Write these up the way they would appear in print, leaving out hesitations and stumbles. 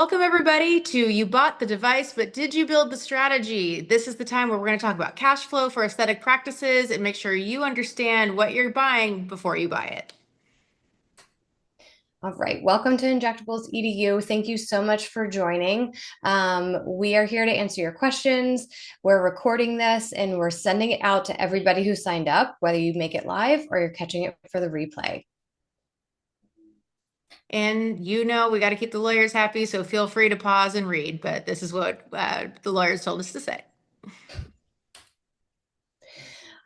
Welcome, everybody, to You Bought the Device, but Did You Build the Strategy? This is the time where we're going to talk about cash flow for aesthetic practices and make sure you understand what you're buying before you buy it. All right. Welcome to Injectables EDU. Thank you so much for joining. We are here to answer your questions. We're recording this and we're sending it out to everybody who signed up, whether you make it live or you're catching it for the replay. And we got to keep the lawyers happy, so feel free to pause and read, but this is what the lawyers told us to say.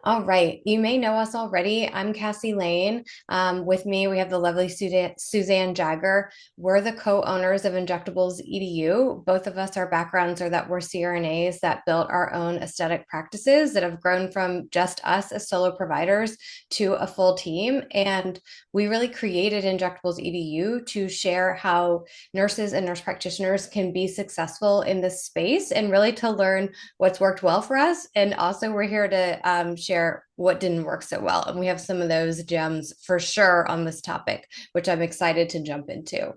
All right. You may know us already. I'm Cassie Lane. With me, we have the lovely Suzanne Jagger. We're the co-owners of Injectables EDU. Both of us, our backgrounds are that we're CRNAs that built our own aesthetic practices that have grown from just us as solo providers to a full team. And we really created Injectables EDU to share how nurses and nurse practitioners can be successful in this space and really to learn what's worked well for us. And also, we're here to share what didn't work so well. And we have some of those gems for sure on this topic, which I'm excited to jump into.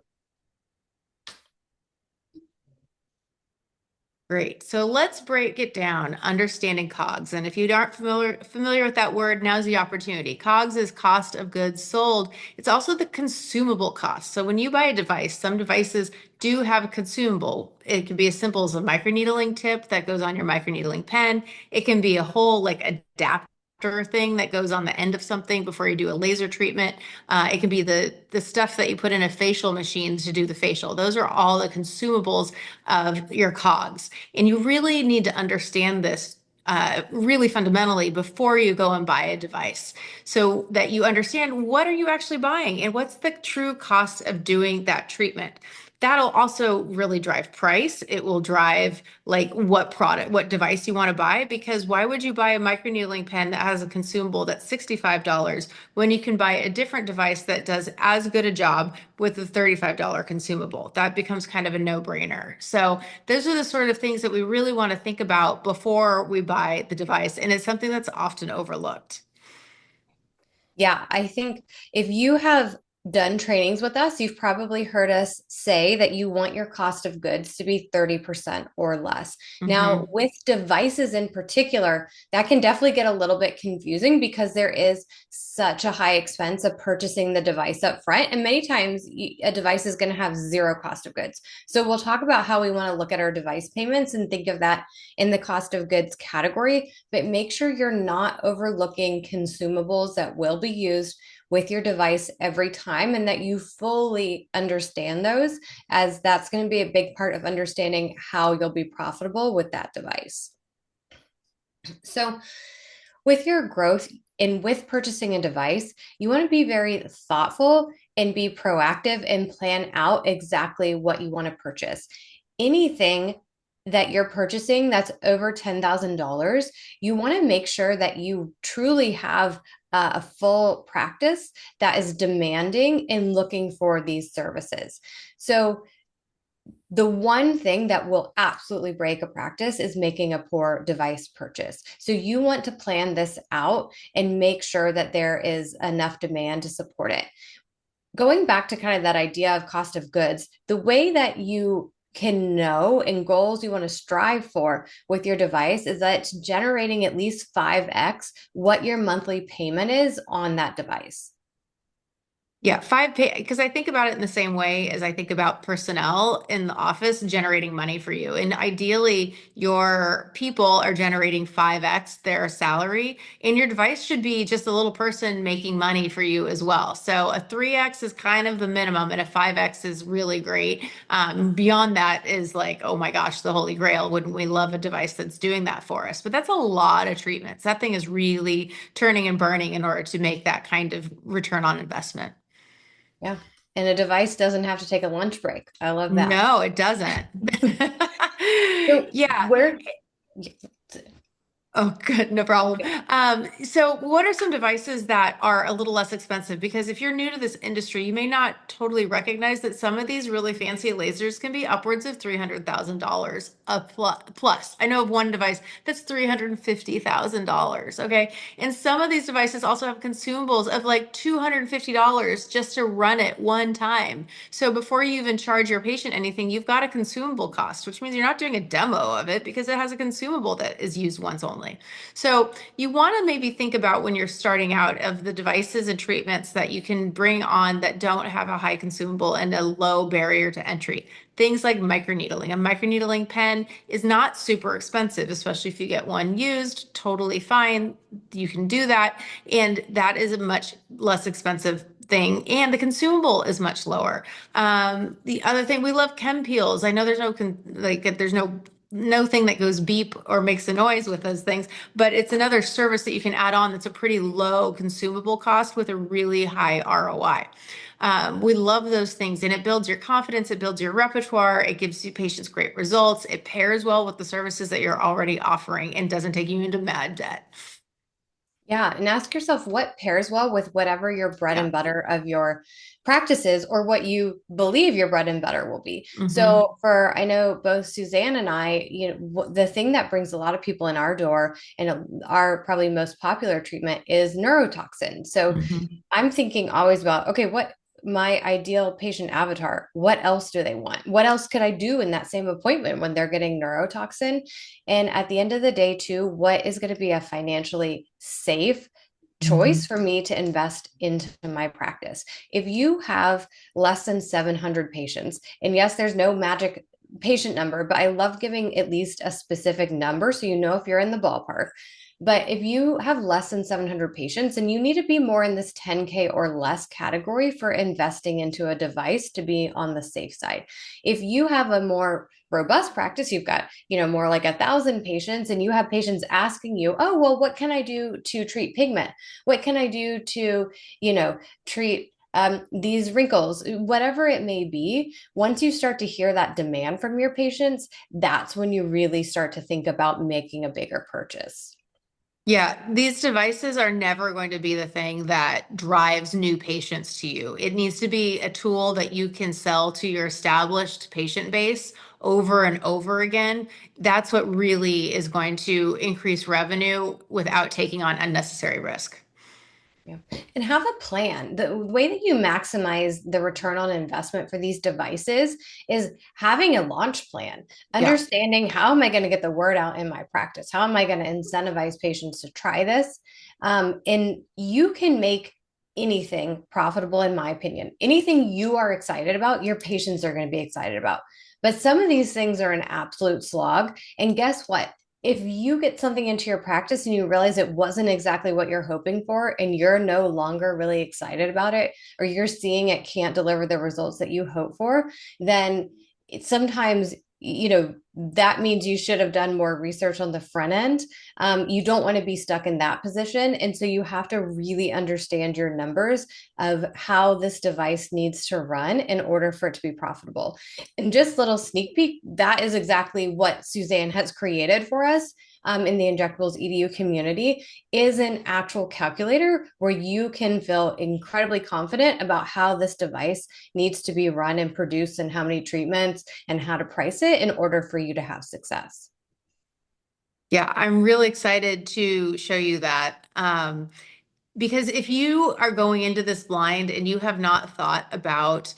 Great. So let's break it down, understanding COGS. And if you aren't familiar with that word, now's the opportunity. COGS is cost of goods sold. It's also the consumable cost. So when you buy a device, some devices do have a consumable. It can be as simple as a microneedling tip that goes on your microneedling pen. It can be a whole like adapter thing that goes on the end of something before you do a laser treatment. It can be the stuff that you put in a facial machine to do the facial. Those are all the consumables of your COGS. And you really need to understand this really fundamentally before you go and buy a device so that you understand what are you actually buying and what's the true cost of doing that treatment. That'll also really drive price. It will drive like what product, what device you want to buy, because why would you buy a microneedling pen that has a consumable that's $65 when you can buy a different device that does as good a job with a $35 consumable? That becomes kind of a no-brainer. So those are the sort of things that we really want to think about before we buy the device. And it's something that's often overlooked. Yeah, I think if you have done trainings with us, you've probably heard us say that you want your cost of goods to be 30% or less. Now, Hmm. with devices in particular, that can definitely get a little bit confusing because there is such a high expense of purchasing the device up front. And many times a device is going to have zero cost of goods. So we'll talk about how we want to look at our device payments and think of that in the cost of goods category, but make sure you're not overlooking consumables that will be used with your device every time and that you fully understand those, as that's going to be a big part of understanding how you'll be profitable with that device. So, with your growth and with purchasing a device, you want to be very thoughtful and be proactive and plan out exactly what you want to purchase. Anything that you're purchasing that's over $10,000, you want to make sure that you truly have a full practice that is demanding and looking for these services. So, the one thing that will absolutely break a practice is making a poor device purchase. So you want to plan this out and make sure that there is enough demand to support it. Going back to kind of that idea of cost of goods, the way that you can know and goals you want to strive for with your device is that it's generating at least 5x what your monthly payment is on that device. Yeah, five pay because I think about it in the same way as I think about personnel in the office generating money for you. And ideally, your people are generating 5x their salary, and your device should be just a little person making money for you as well. So a 3x is kind of the minimum, and a 5x is really great. Beyond that is like, oh my gosh, the holy grail. Wouldn't we love a device that's doing that for us? But that's a lot of treatments. That thing is really turning and burning in order to make that kind of return on investment. Yeah. And a device doesn't have to take a lunch break. I love that. No, it doesn't. So Yeah. where Oh, good. No problem. So what are some devices that are a little less expensive? Because if you're new to this industry, you may not totally recognize that some of these really fancy lasers can be upwards of $300,000 a plus. I know of one device that's $350,000. Okay. And some of these devices also have consumables of like $250 just to run it one time. So before you even charge your patient anything, you've got a consumable cost, which means you're not doing a demo of it because it has a consumable that is used once only. So you want to maybe think about when you're starting out of the devices and treatments that you can bring on that don't have a high consumable and a low barrier to entry. Things like microneedling. A microneedling pen is not super expensive, especially if you get one used, totally fine. You can do that. And that is a much less expensive thing. And the consumable is much lower. The other thing, we love chem peels. I know there's there's no thing that goes beep or makes a noise with those things, but it's another service that you can add on that's a pretty low consumable cost with a really high ROI. We love those things, and it builds your confidence, it builds your repertoire, it gives you patients great results, it pairs well with the services that you're already offering and doesn't take you into mad debt. Yeah, and ask yourself what pairs well with whatever your bread Yeah. and butter of your practice is, or what you believe your bread and butter will be. Hmm. So, I know both Suzanne and I, the thing that brings a lot of people in our door and our probably most popular treatment is neurotoxin. So, Hmm. I'm thinking always about, okay, what my ideal patient avatar, what else do they want? What else could I do in that same appointment when they're getting neurotoxin? And at the end of the day, too, what is going to be a financially safe choice Hmm. for me to invest into my practice? If you have less than 700 patients, and yes, there's no magic patient number, but I love giving at least a specific number so you know if you're in the ballpark. But if you have less than 700 patients and you need to be more in this 10K or less category for investing into a device to be on the safe side. If you have a more robust practice, you've got, more like 1,000 patients, and you have patients asking you, oh, well, what can I do to treat pigment? What can I do to, treat these wrinkles, whatever it may be? Once you start to hear that demand from your patients, that's when you really start to think about making a bigger purchase. Yeah, these devices are never going to be the thing that drives new patients to you. It needs to be a tool that you can sell to your established patient base over and over again. That's what really is going to increase revenue without taking on unnecessary risk. Yeah. And have a plan. The way that you maximize the return on investment for these devices is having a launch plan, Yeah. understanding how am I going to get the word out in my practice? How am I going to incentivize patients to try this? And you can make anything profitable, in my opinion. Anything you are excited about, your patients are going to be excited about. But some of these things are an absolute slog. And guess what? If you get something into your practice and you realize it wasn't exactly what you're hoping for and you're no longer really excited about it, or you're seeing it can't deliver the results that you hope for, then sometimes that means you should have done more research on the front end. You don't want to be stuck in that position, and so you have to really understand your numbers of how this device needs to run in order for it to be profitable. And just little sneak peek, that is exactly what Suzanne has created for us in the Injectables EDU community, is an actual calculator where you can feel incredibly confident about how this device needs to be run and produced and how many treatments and how to price it in order for you to have success. Yeah, I'm really excited to show you that. Because if you are going into this blind and you have not thought about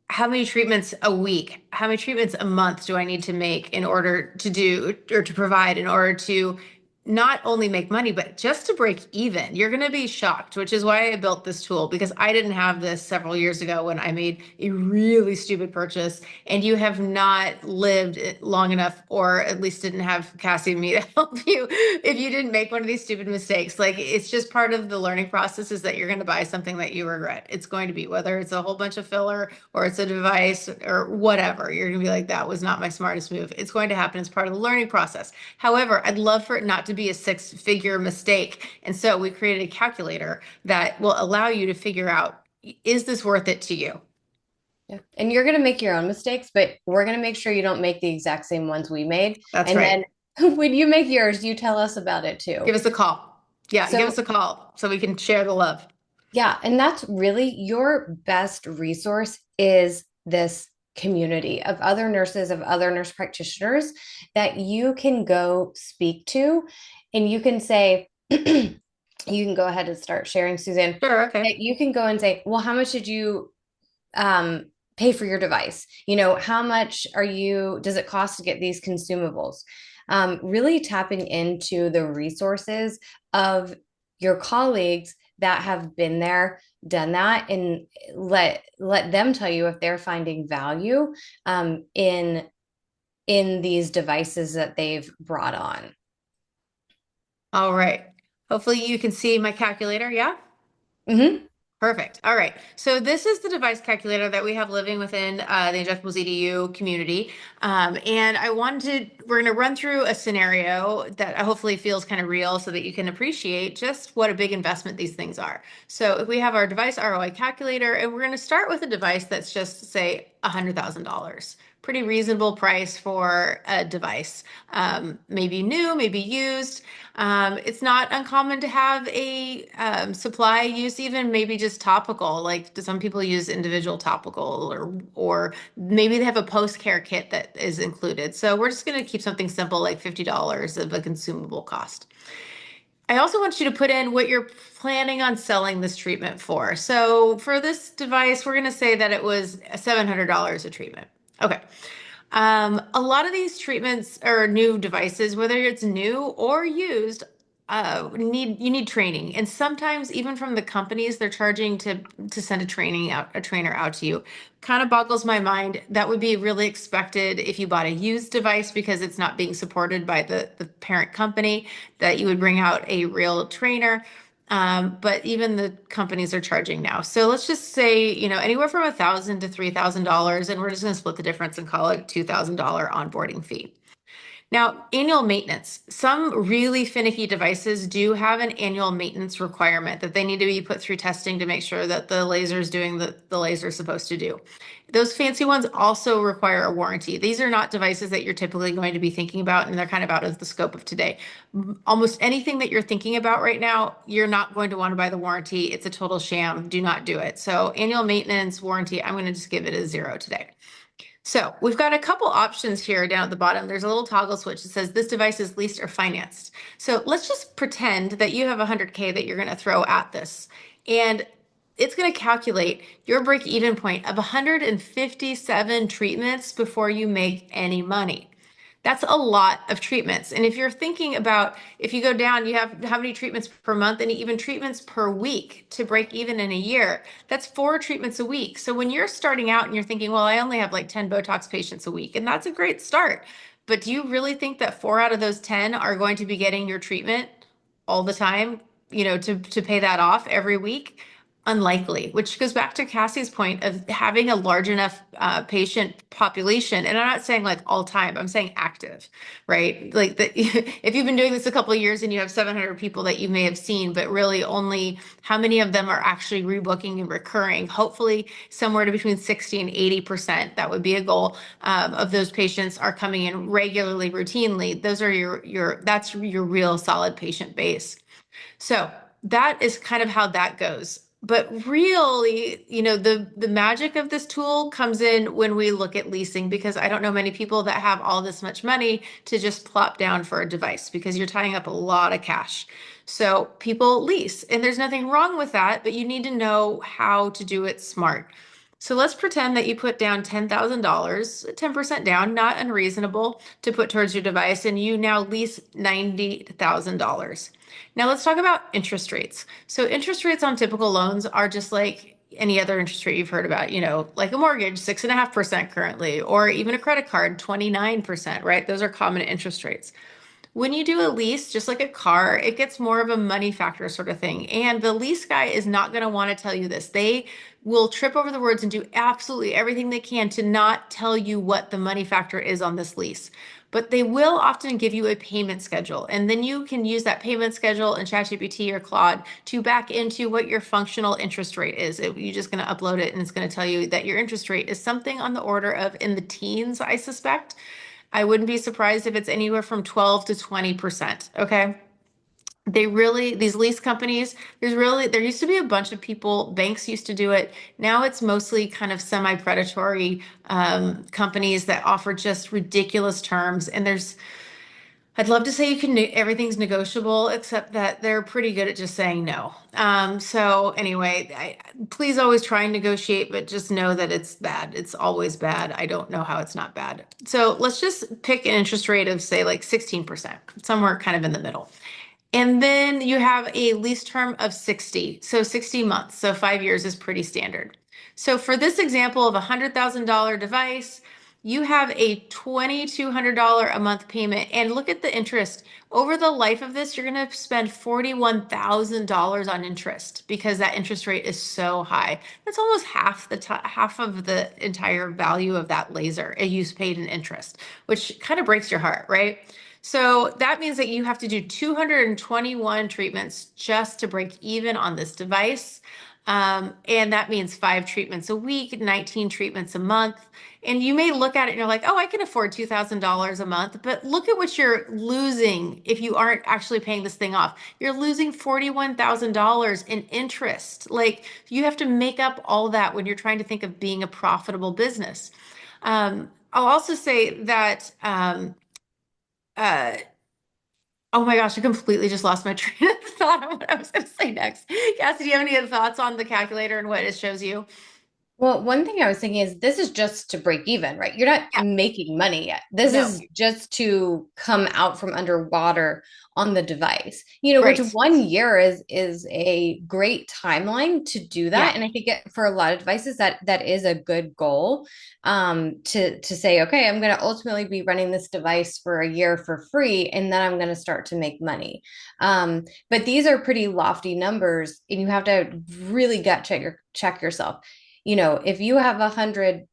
how many treatments a week, how many treatments a month do I need to make in order to do or to provide in order to not only make money, but just to break even, you're going to be shocked, which is why I built this tool because I didn't have this several years ago when I made a really stupid purchase. And you have not lived long enough, or at least didn't have Cassie and me to help you if you didn't make one of these stupid mistakes. Like it's just part of the learning process is that you're going to buy something that you regret. It's going to be whether it's a whole bunch of filler or it's a device or whatever. You're going to be like, that was not my smartest move. It's going to happen as part of the learning process. However, I'd love for it not to be a six-figure mistake. And so we created a calculator that will allow you to figure out, is this worth it to you? Yeah. And you're going to make your own mistakes, but we're going to make sure you don't make the exact same ones we made. That's And then right. When you make yours, you tell us about it too. Give us a call. Yeah, give us So a call so we can share the love. yeah, and that's really your best resource is this community of other nurses, of other nurse practitioners that you can go speak to. And you can say, you can go ahead and start sharing, Suzanne, Sure, okay. that you can go and say, well, how much did you pay for your device? How much does it cost to get these consumables? Really tapping into the resources of your colleagues that have been there, done that, and let them tell you if they're finding value in these devices that they've brought on. All right. Hopefully you can see my calculator. Yeah. Mm-hmm. Perfect. All right. So this is the device calculator that we have living within the Injectables EDU community. And we're going to run through a scenario that hopefully feels kind of real so that you can appreciate just what a big investment these things are. So if we have our device ROI calculator, and we're going to start with a device that's just, say, $100,000. Pretty reasonable price for a device. Maybe new, maybe used. It's not uncommon to have a supply use, even maybe just topical. Like some people use individual topical, or maybe they have a post-care kit that is included. So we're just going to keep something simple like $50 of a consumable cost. I also want you to put in what you're planning on selling this treatment for. So for this device, we're going to say that it was $700 a treatment. Okay. A lot of these treatments or new devices, whether it's new or used, you need training, and sometimes even from the companies, they're charging to send a trainer out to you. Kind of boggles my mind. That would be really expected if you bought a used device because it's not being supported by the parent company, that you would bring out a real trainer. But even the companies are charging now. So let's just say, anywhere from $1,000 to $3,000, and we're just going to split the difference and call it a $2,000 onboarding fee. Now, annual maintenance. Some really finicky devices do have an annual maintenance requirement that they need to be put through testing to make sure that the laser is doing the laser is supposed to do. Those fancy ones also require a warranty. These are not devices that you're typically going to be thinking about, and they're kind of out of the scope of today. Almost anything that you're thinking about right now, you're not going to want to buy the warranty. It's a total sham. Do not do it. So annual maintenance warranty, I'm going to just give it a 0 today. So we've got a couple options here down at the bottom. There's a little toggle switch that says this device is leased or financed. So let's just pretend that you have 100K that you're going to throw at this. And it's going to calculate your break-even point of 157 treatments before you make any money. That's a lot of treatments. And if you're thinking about, if you go down, you have how many treatments per month and even treatments per week to break even in a year. That's 4 treatments a week. So when you're starting out and you're thinking, well, I only have like 10 Botox patients a week, and that's a great start. But do you really think that 4 out of those 10 are going to be getting your treatment all the time, to pay that off every week? Unlikely, which goes back to Cassie's point of having a large enough patient population. And I'm not saying like all time, I'm saying active, right? Like that if you've been doing this a couple of years and you have 700 people that you may have seen, but really only how many of them are actually rebooking and recurring? Hopefully somewhere to between 60 and 80%. That would be a goal of those patients are coming in regularly, routinely. Those are that's your real solid patient base. So that is kind of how that goes. But really, the magic of this tool comes in when we look at leasing, because I don't know many people that have all this much money to just plop down for a device because you're tying up a lot of cash. So people lease, and there's nothing wrong with that, but you need to know how to do it smart. So let's pretend that you put down $10,000, 10% down, not unreasonable to put towards your device, and you now lease $90,000. Now let's talk about interest rates. So interest rates on typical loans are just like any other interest rate you've heard about, like a mortgage, 6.5% currently, or even a credit card, 29%, right? Those are common interest rates. When you do a lease, just like a car, it gets more of a money factor sort of thing. And the lease guy is not going to want to tell you this. They will trip over the words and do absolutely everything they can to not tell you what the money factor is on this lease. But they will often give you a payment schedule. And then you can use that payment schedule in ChatGPT or Claude to back into what your functional interest rate is. You're just going to upload it and it's going to tell you that your interest rate is something on the order of in the teens, I suspect. I wouldn't be surprised if it's anywhere from 12 to 20%. Okay. They really, these lease companies, there used to be a bunch of people, banks used to do it. Now it's mostly kind of semi-predatory companies that offer just ridiculous terms. And I'd love to say everything's negotiable, except that they're pretty good at just saying no. So anyway, please always try and negotiate, but just know that it's bad. It's always bad. I don't know how it's not bad. So let's just pick an interest rate of say like 16%, somewhere kind of in the middle. And then you have a lease term of 60. So 60 months. So 5 years is pretty standard. So for this example of a $100,000 device, you have a $2,200 a month payment. And look at the interest. Over the life of this, you're going to spend $41,000 on interest because that interest rate is so high. That's almost half of the entire value of that laser you paid in interest, which kind of breaks your heart, right? So that means that you have to do 221 treatments just to break even on this device. And that means 5 treatments a week, 19 treatments a month. And you may look at it and you're like, oh, I can afford $2,000 a month. But look at what you're losing if you aren't actually paying this thing off. You're losing $41,000 in interest. Like you have to make up all that when you're trying to think of being a profitable business. I'll also say that uh, oh my gosh, I completely just lost my train of thought on what I was going to say next. Cassie, do you have any other thoughts on the calculator and what it shows you? Well, one thing I was thinking is this is just to break even, right? You're not Yeah, making money yet. This no, is just to come out from underwater on the device. Which right. 1 year is a great timeline to do that. Yeah, And I think for a lot of devices that is a good goal to say, okay, I'm going to ultimately be running this device for a year for free, and then I'm going to start to make money. But these are pretty lofty numbers, and you have to really check yourself. If you have 100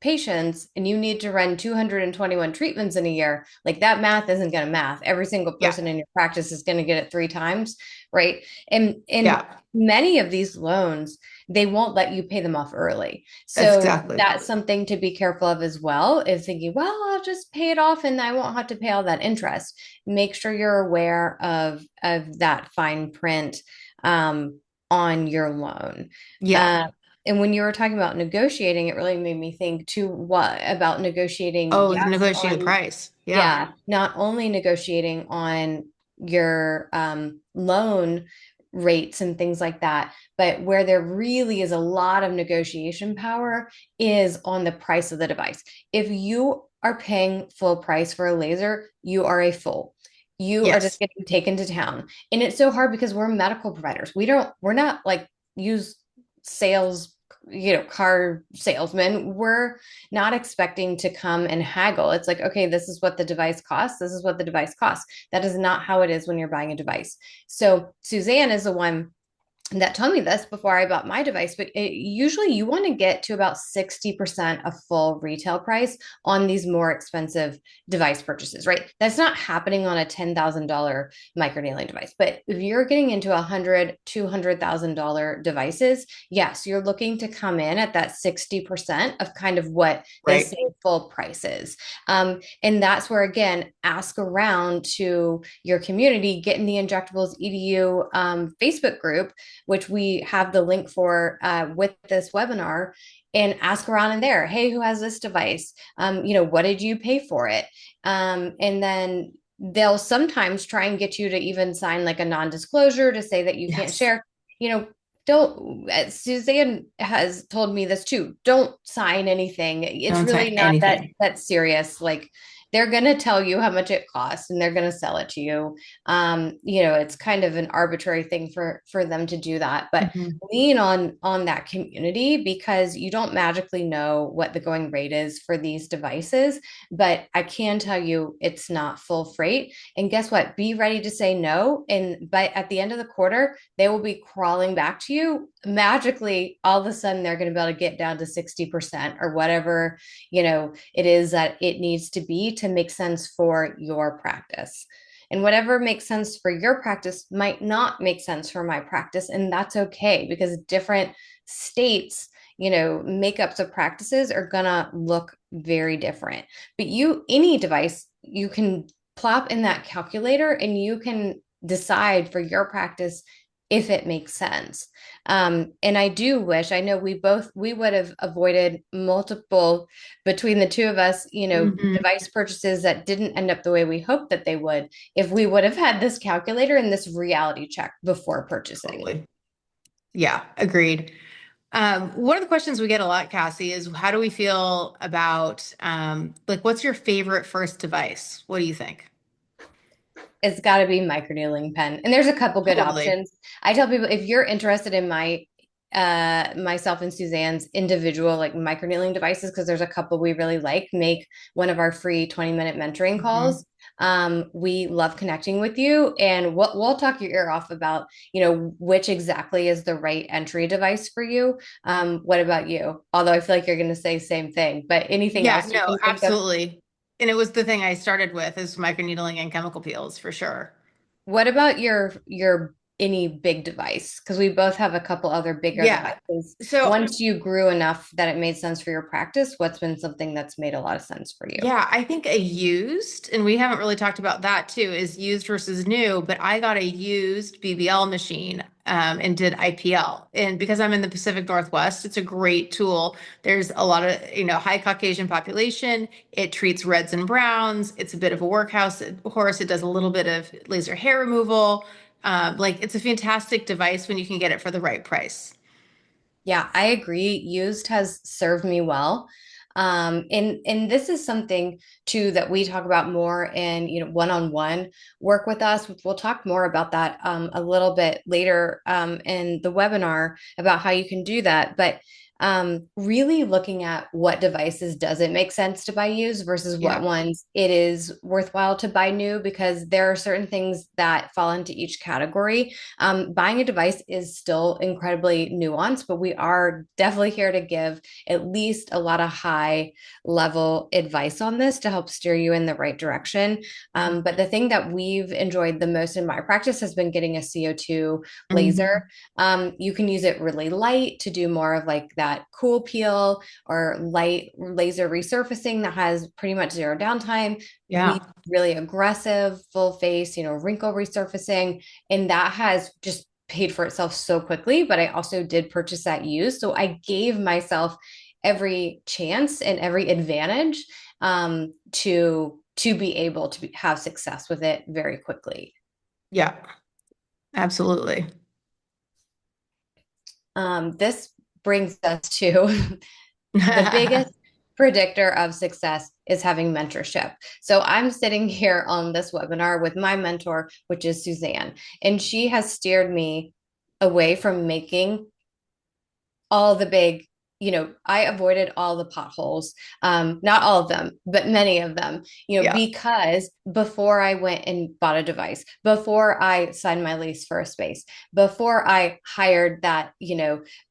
patients and you need to run 221 treatments in a year, like that math isn't going to math. Every single yeah, person in your practice is going to get it 3 times, right? And yeah. many of these loans, they won't let you pay them off early. That's So exactly. that's something to be careful of as well, is thinking, well, I'll just pay it off and I won't have to pay all that interest. Make sure you're aware of that fine print on your loan. Yeah. Uh, and when you were talking about negotiating, it really made me think too, what about negotiating? Oh, Yes, negotiating the on, price. Yeah, yeah, not only negotiating on your loan rates and things like that, but where there really is a lot of negotiation power is on the price of the device. If you are paying full price for a laser, you are a fool. You are just yes. getting taken to town. And it's so hard because we're medical providers. We're not like use sales, car salesmen. We're not expecting to come and haggle. It's like, okay, this is what the device costs. This is what the device costs. That is not how it is when you're buying a device. So Suzanne is the one that told me this before I bought my device, but usually you want to get to about 60% of full retail price on these more expensive device purchases, right? That's not happening on a $10,000 microneedling device. But if you're getting into $200,000 devices, yes, you're looking to come in at that 60% of kind of what they Right. say full price is. And that's where, again, ask around to your community, get in the Injectables EDU Facebook group, which we have the link for with this webinar, and ask around in there. Hey, who has this device? What did you pay for it? And then they'll sometimes try and get you to even sign like a non-disclosure to say that you can't Yes. share. Don't, Suzanne has told me this too. Don't sign anything. It's Don't really sign not anything. that serious. Like, they're going to tell you how much it costs and they're going to sell it to you. It's kind of an arbitrary thing for them to do that, but Mhm. lean on that community, because you don't magically know what the going rate is for these devices. But I can tell you it's not full freight. And guess what? Be ready to say no. And but at the end of the quarter, they will be crawling back to you magically. All of a sudden, they're going to be able to get down to 60% or whatever it is that it needs to be to make sense for your practice. And whatever makes sense for your practice might not make sense for my practice. And that's okay, because different states, makeups of practices are gonna look very different. But any device, you can plop in that calculator and you can decide for your practice if it makes sense. And I do wish, I know we would have avoided multiple between the two of us, Mhm. device purchases that didn't end up the way we hoped that they would if we would have had this calculator and this reality check before purchasing. Totally. Yeah, agreed. One of the questions we get a lot, Cassie, is how do we feel about like what's your favorite first device? What do you think? It's got to be microneedling pen. And there's a couple good Totally. options. I tell people if you're interested in myself and Suzanne's individual like microneedling devices, because there's a couple we really like, make one of our free 20-minute mentoring Mhm. calls. We love connecting with you and we'll talk your ear off about, which exactly is the right entry device for you. What about you? Although I feel like you're going to say same thing, but anything Yeah, else you no, can think of? absolutely. And it was the thing I started with is microneedling and chemical peels for sure. What about your any big device? Because we both have a couple other bigger Yeah. devices. So Once you grew enough that it made sense for your practice, what's been something that's made a lot of sense for you? yeah, I think a used, and we haven't really talked about that too, is used versus new, but I got a used BBL machine and did IPL. And because I'm in the Pacific Northwest, it's a great tool. There's a lot of, high Caucasian population. It treats reds and browns. It's a bit of a workhorse. It does a little bit of laser hair removal. Like it's a fantastic device when you can get it for the right price. Yeah, I agree. Used has served me well. And this is something too that we talk about more in, one-on-one work with us. We'll talk more about that a little bit later in the webinar about how you can do that. But really looking at what devices does it make sense to buy used versus what Yeah. ones it is worthwhile to buy new, because there are certain things that fall into each category. Buying a device is still incredibly nuanced, but we are definitely here to give at least a lot of high level advice on this to help steer you in the right direction. But the thing that we've enjoyed the most in my practice has been getting a CO2 laser. Mhm. You can use it really light to do more of like that cool peel or light laser resurfacing that has pretty much zero downtime. Yeah. Really aggressive, full face, wrinkle resurfacing, and that has just paid for itself so quickly. But I also did purchase that used, so I gave myself every chance and every advantage to be able to have success with it very quickly. Yeah. Absolutely. This brings us to the biggest predictor of success is having mentorship. So I'm sitting here on this webinar with my mentor, which is Suzanne, and she has steered me away from making all the big, I avoided all the potholes, not all of them, but many of them, Yeah. because before I went and bought a device, before I signed my lease for a space, before I hired that,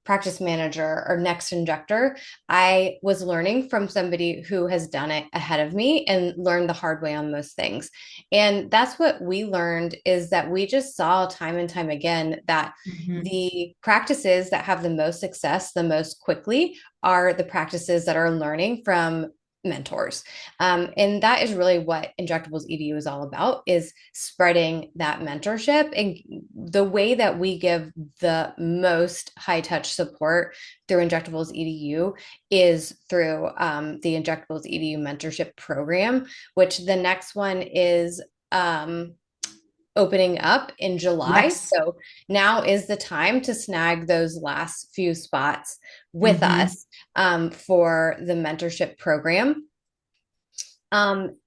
practice manager or next injector, I was learning from somebody who has done it ahead of me and learned the hard way on most things. And that's what we learned, is that we just saw time and time again that Mhm. the practices that have the most success the most quickly are the practices that are learning from mentors. And that is really what Injectables EDU is all about, is spreading that mentorship. And the way that we give the most high touch support through Injectables EDU is through the Injectables EDU mentorship program, which the next one is opening up in July. Yes. So now is the time to snag those last few spots with Hmm. us for the mentorship program. Um,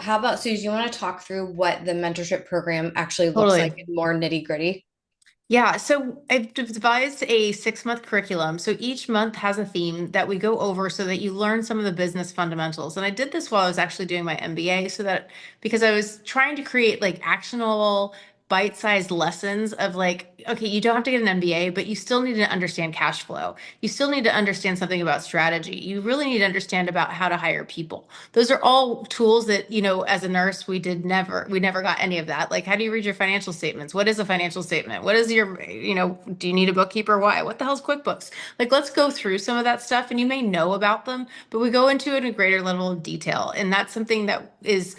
how about Suze, you want to talk through what the mentorship program actually looks like Totally. in more nitty gritty? Yeah, so I've devised a 6-month curriculum. So each month has a theme that we go over so that you learn some of the business fundamentals. And I did this while I was actually doing my MBA so that because I was trying to create like actionable bite-sized lessons of like, okay, you don't have to get an MBA, but you still need to understand cash flow. You still need to understand something about strategy. You really need to understand about how to hire people. Those are all tools that, as a nurse, we never got any of that. Like, how do you read your financial statements? What is a financial statement? What is your, do you need a bookkeeper? Why? What the hell's QuickBooks? Like, let's go through some of that stuff, and you may know about them, but we go into it in a greater level of detail. And that's something that is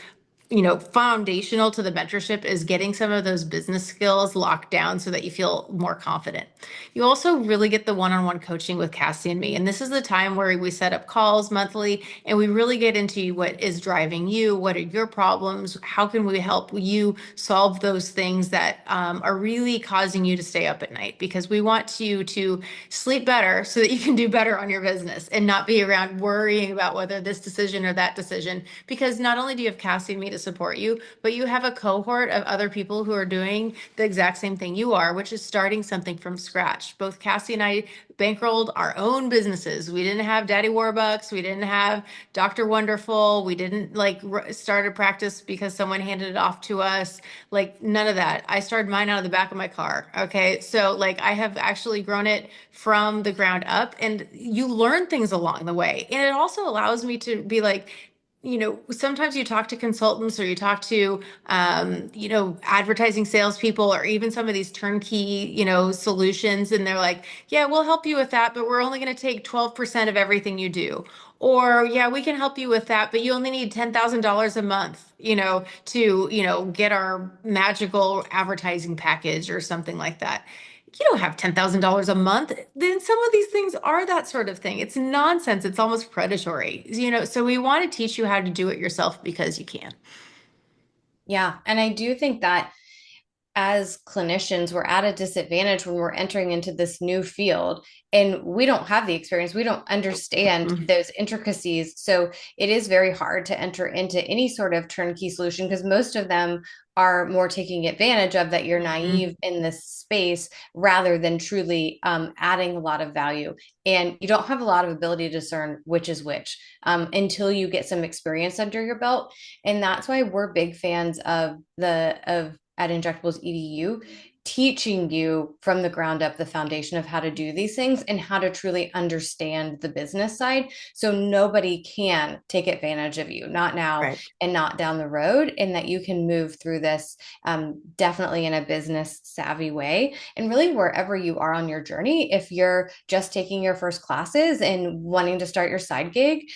foundational to the mentorship, is getting some of those business skills locked down so that you feel more confident. You also really get the one-on-one coaching with Cassie and me. And this is the time where we set up calls monthly and we really get into what is driving you, what are your problems, how can we help you solve those things that are really causing you to stay up at night, because we want you to sleep better so that you can do better on your business and not be around worrying about whether this decision or that decision. Because not only do you have Cassie and me to support you, but you have a cohort of other people who are doing the exact same thing you are, which is starting something from scratch. Both Cassie and I bankrolled our own businesses. We didn't have Daddy Warbucks. We didn't have Dr. Wonderful. We didn't like start a practice because someone handed it off to us. Like, none of that. I started mine out of the back of my car. Okay. So like, I have actually grown it from the ground up, and you learn things along the way. And it also allows me to be like, sometimes you talk to consultants or you talk to, advertising salespeople, or even some of these turnkey, solutions. And they're like, yeah, we'll help you with that, but we're only going to take 12% of everything you do. Or, yeah, we can help you with that, but you only need $10,000 a month, to, get our magical advertising package or something like that. You don't have $10,000 a month. Then some of these things are that sort of thing. It's nonsense. It's almost predatory, so we want to teach you how to do it yourself because you can. Yeah. And I do think that as clinicians, we're at a disadvantage when we're entering into this new field and we don't have the experience. We don't understand Mhm. those intricacies. So it is very hard to enter into any sort of turnkey solution because most of them are more taking advantage of that you're Mhm. naive in this space rather than truly adding a lot of value. And you don't have a lot of ability to discern which is which until you get some experience under your belt. And that's why we're big fans of at Injectables EDU, teaching you from the ground up the foundation of how to do these things and how to truly understand the business side. So nobody can take advantage of you, not now Right. and not down the road, and that you can move through this definitely in a business savvy way. And really, wherever you are on your journey, if you're just taking your first classes and wanting to start your side gig,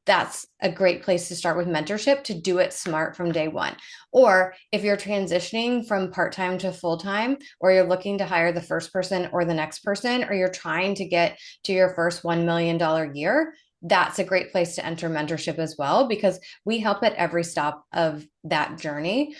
that's a great place to start with mentorship to do it smart from day one. Or if you're transitioning from part time to full time, or you're looking to hire the first person or the next person, or you're trying to get to your first $1 million year, that's a great place to enter mentorship as well, because we help at every stop of that journey.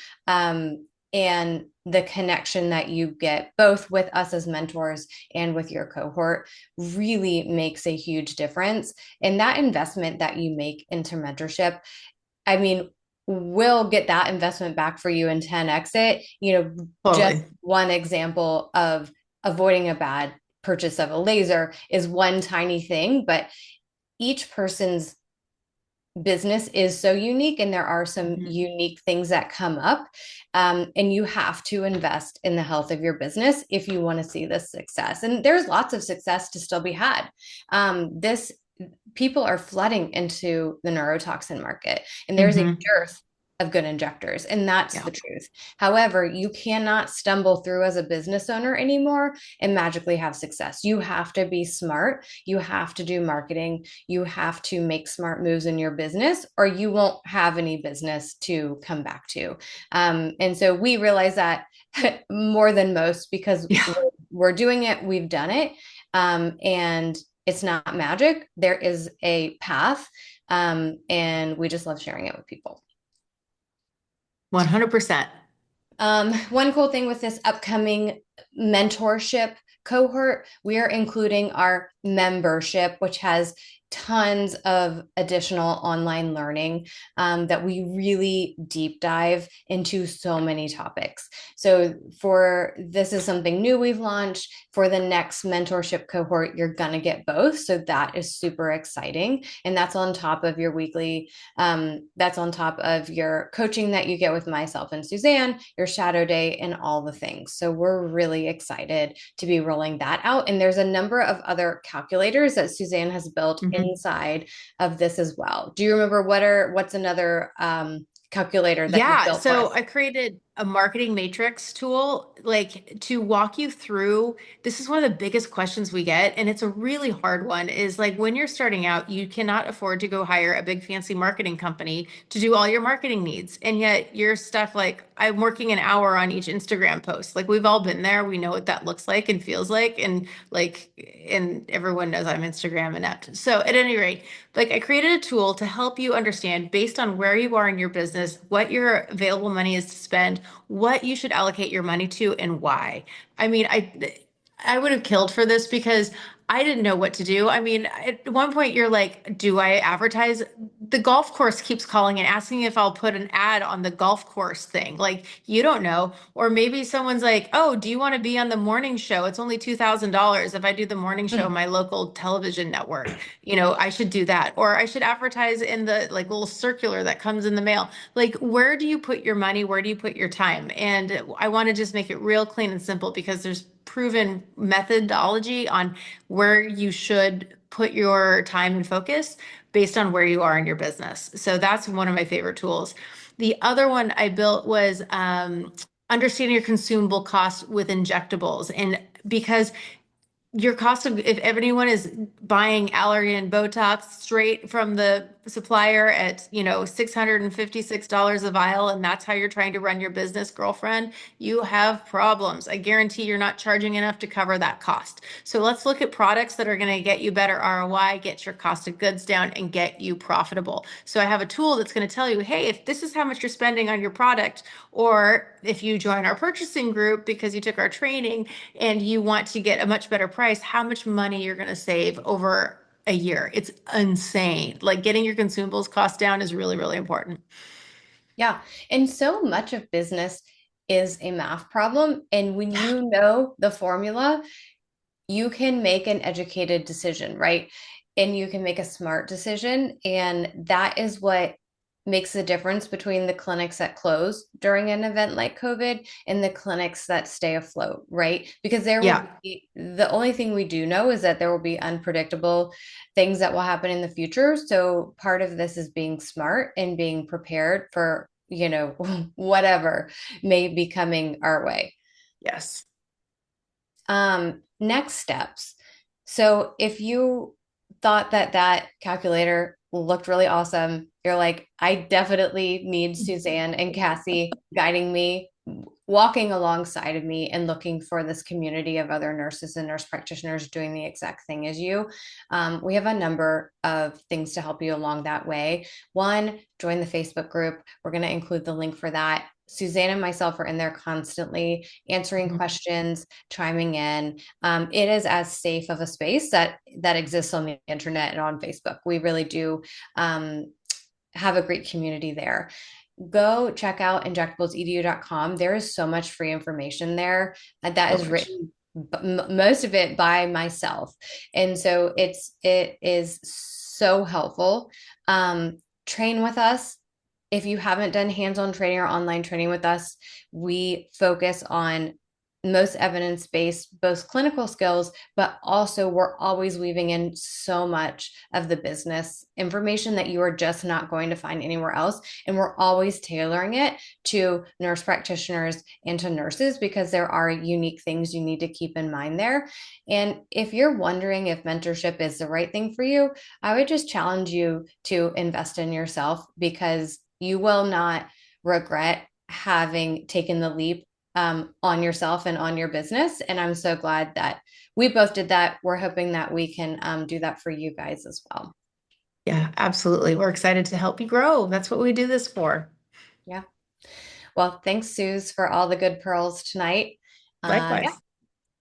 And the connection that you get both with us as mentors and with your cohort really makes a huge difference. And that investment that you make into mentorship, I mean, will get that investment back for you in 10x it. Just Totally. one example of avoiding a bad purchase of a laser is one tiny thing, but each person's business is so unique and there are some Mhm. unique things that come up, and you have to invest in the health of your business if you want to see this success, and there's lots of success to still be had. This People are flooding into the neurotoxin market and there's a Mhm. dearth of good injectors, and that's Yeah. the truth. However, you cannot stumble through as a business owner anymore and magically have success. You have to be smart, you have to do marketing, you have to make smart moves in your business, or you won't have any business to come back to. And so we realize that more than most because Yeah. we're doing it, we've done it, and it's not magic. There is a path, and we just love sharing it with people. 100%. One cool thing with this upcoming mentorship cohort, we are including our membership, which has tons of additional online learning that we really deep dive into so many topics. So for this is something new we've launched. For the next mentorship cohort, you're gonna get both. So that is super exciting. And that's on top of your weekly, that's on top of your coaching that you get with myself and Suzanne, your shadow day, and all the things. So we're really excited to be rolling that out. And there's a number of other calculators that Suzanne has built inside of this as well. Do you remember what's another calculator that you Yeah, built for so us? I created a marketing matrix tool like to walk you through. This is one of the biggest questions we get, and it's a really hard one, is like when you're starting out, you cannot afford to go hire a big fancy marketing company to do all your marketing needs. And yet your stuff, like I'm working an hour on each Instagram post. Like we've all been there. We know what that looks like and feels like. And everyone knows I'm Instagram inept. So at any rate, like I created a tool to help you understand based on where you are in your business, what your available money is to spend, what you should allocate your money to, and why. I mean, I would have killed for this because I didn't know what to do. I mean, at one point you're like, do I advertise? The golf course keeps calling and asking if I'll put an ad on the golf course thing. Like, you don't know. Or maybe someone's like, oh, do you want to be on the morning show? It's only $2,000 if I do the morning show on my local television network. I should do that. Or I should advertise in the like little circular that comes in the mail. Like, where do you put your money? Where do you put your time? And I want to just make it real clean and simple because there's proven methodology on where you should put your time and focus based on where you are in your business. So that's one of my favorite tools. The other one I built was understanding your consumable costs with injectables. And because your cost of if anyone is buying Allergan Botox straight from the supplier at $656 a vial, and that's how you're trying to run your business, girlfriend, you have problems. I guarantee you're not charging enough to cover that cost. So let's look at products that are going to get you better ROI, get your cost of goods down, and get you profitable. So I have a tool that's going to tell you, hey, if this is how much you're spending on your product, or if you join our purchasing group because you took our training and you want to get a much better price, how much money you're going to save over a year. It's insane. Like getting your consumables cost down is really, really important. Yeah. And so much of business is a math problem. And when you know the formula, you can make an educated decision, right? And you can make a smart decision. And that is what makes the difference between the clinics that close during an event like COVID and the clinics that stay afloat, right? Because there will Yeah. be the only thing we do know is that there will be unpredictable things that will happen in the future. So part of this is being smart and being prepared for, whatever may be coming our way. Yes. Next steps. So if you thought that that calculator looked really awesome, you're like, I definitely need Suzanne and Cassie guiding me, walking alongside of me, and looking for this community of other nurses and nurse practitioners doing the exact thing as you. We have a number of things to help you along that way. One, join the Facebook group. We're going to include the link for that. Suzanne and myself are in there constantly answering Mhm. questions, chiming in. It is as safe of a space that exists on the internet and on Facebook. We really do have a great community there. Go check out injectablesedu.com. There is so much free information there that So is much. written most of it by myself, and so it is so helpful. Train with us. If you haven't done hands-on training or online training with us, we focus on most evidence-based, both clinical skills, but also we're always weaving in so much of the business information that you are just not going to find anywhere else. And we're always tailoring it to nurse practitioners and to nurses because there are unique things you need to keep in mind there. And if you're wondering if mentorship is the right thing for you, I would just challenge you to invest in yourself because you will not regret having taken the leap on yourself and on your business. And I'm so glad that we both did that. We're hoping that we can do that for you guys as well. Yeah, absolutely. We're excited to help you grow. That's what we do this for. Yeah. Well, thanks, Suze, for all the good pearls tonight. Yeah, Likewise.